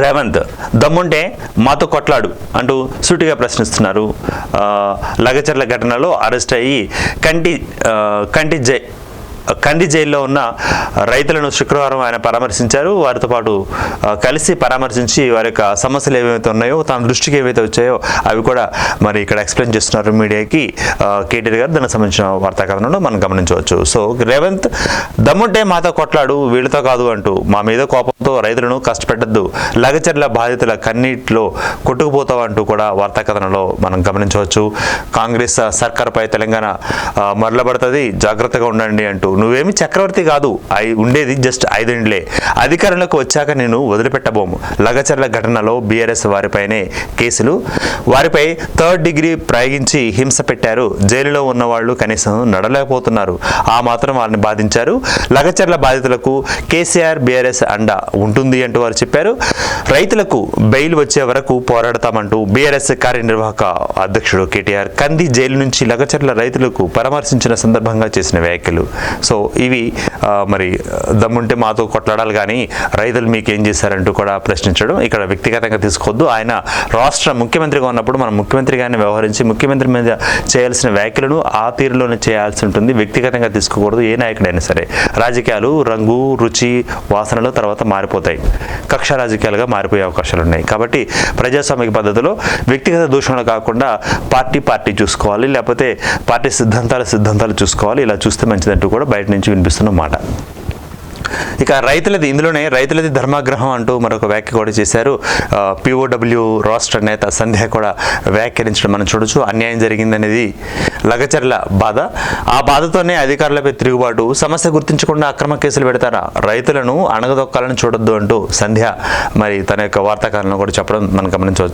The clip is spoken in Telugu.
రేవంత్ దమ్ముంటే మాతో కొట్లాడు అంటూ సూటిగా ప్రశ్నిస్తున్నారు. లగచర్ల ఘటనలో అరెస్ట్ అయ్యి కంది జైల్లో ఉన్న రైతులను శుక్రవారం ఆయన పరామర్శించారు. వారితో పాటు కలిసి పరామర్శించి వారి యొక్క సమస్యలు ఏవైతే ఉన్నాయో, తన దృష్టికి ఏవైతే వచ్చాయో అవి కూడా మరి ఇక్కడ ఎక్స్ప్లెయిన్ చేస్తున్నారు మీడియాకి కేటీఆర్ గారు. దానికి సంబంధించిన వార్తా కథనంలో మనం గమనించవచ్చు. సో రేవంత్ దమ్ముంటే మాతో కొట్లాడు, వీళ్ళతో కాదు అంటూ మా మీద కోపంతో రైతులను కష్టపెట్టద్దు, లగచర్ల బాధితుల కన్నీటిలో కొట్టుకుపోతావు అంటూ కూడా వార్తా కథనంలో మనం గమనించవచ్చు. కాంగ్రెస్ సర్కార్పై తెలంగాణ మరలబడుతుంది, జాగ్రత్తగా ఉండండి అంటూ. నువ్వేమి చక్రవర్తి కాదు, ఉండేది జస్ట్ 5 ఏళ్లే, అధికారంలోకి వచ్చాక నేను వదిలిపెట్టబోము. లగచర్ల ఘటనలో బీఆర్ఎస్ వారిపైనే కేసులు, వారిపై 3rd డిగ్రీ ప్రయోగించి హింస పెట్టారు. జైలులో ఉన్న వాళ్ళు కనీసం నడలేకపోతున్నారు, ఆ మాత్రం వారిని బాధించారు. లగచర్ల బాధితులకు కేసీఆర్ బీఆర్ఎస్ అండ ఉంటుంది అంటూ వారు చెప్పారు. రైతులకు బెయిల్ వచ్చే వరకు పోరాడతామంటూ బీఆర్ఎస్ కార్యనిర్వాహక అధ్యక్షుడు కేటీఆర్ కంది జైలు నుంచి లగచర్ల రైతులకు పరామర్శించిన సందర్భంగా చేసిన వ్యాఖ్యలు. సో ఇవి మరి దమ్ముంటే మాతో కొట్లాడాలి కానీ రైతులు మీకేం చేశారంటూ కూడా ప్రశ్నించడం ఇక్కడ వ్యక్తిగతంగా తీసుకోవద్దు. ఆయన రాష్ట్ర ముఖ్యమంత్రిగా ఉన్నప్పుడు మనం ముఖ్యమంత్రిగానే వ్యవహరించి ముఖ్యమంత్రి మీద చేయాల్సిన వ్యాఖ్యలను ఆ తీరులోనే చేయాల్సి ఉంటుంది, వ్యక్తిగతంగా తీసుకోకూడదు. ఏ నాయకుడైనా సరే రాజకీయాలు రంగు రుచి వాసనలు తర్వాత మారిపోతాయి, కక్ష రాజకీయాలుగా మారిపోయే అవకాశాలు ఉన్నాయి. కాబట్టి ప్రజాస్వామిక పద్ధతిలో వ్యక్తిగత దూషణలు కాకుండా పార్టీ చూసుకోవాలి, లేకపోతే పార్టీ సిద్ధాంతాలు చూసుకోవాలి. ఇలా చూస్తే మంచిదంటూ కూడా బయట నుంచి వినిపిస్తున్న మాట. ఇక రైతులది ధర్మాగ్రహం అంటూ మరొక వ్యాఖ్య కూడా చేశారు. POW రాష్ట్ర నేత సంధ్య కూడా వ్యాఖ్యానించడం మనం చూడొచ్చు. అన్యాయం జరిగిందనేది లగచర్ల బాధ, ఆ బాధతోనే అధికారులపై తిరుగుబాటు, సమస్య గుర్తించకుండా అక్రమ కేసులు పెడతారా, రైతులను అణగదొక్కాలని చూడొద్దు అంటూ సంధ్య మరి తన యొక్క వార్తాకారంలో కూడా చెప్పడం మనం గమనించవచ్చు.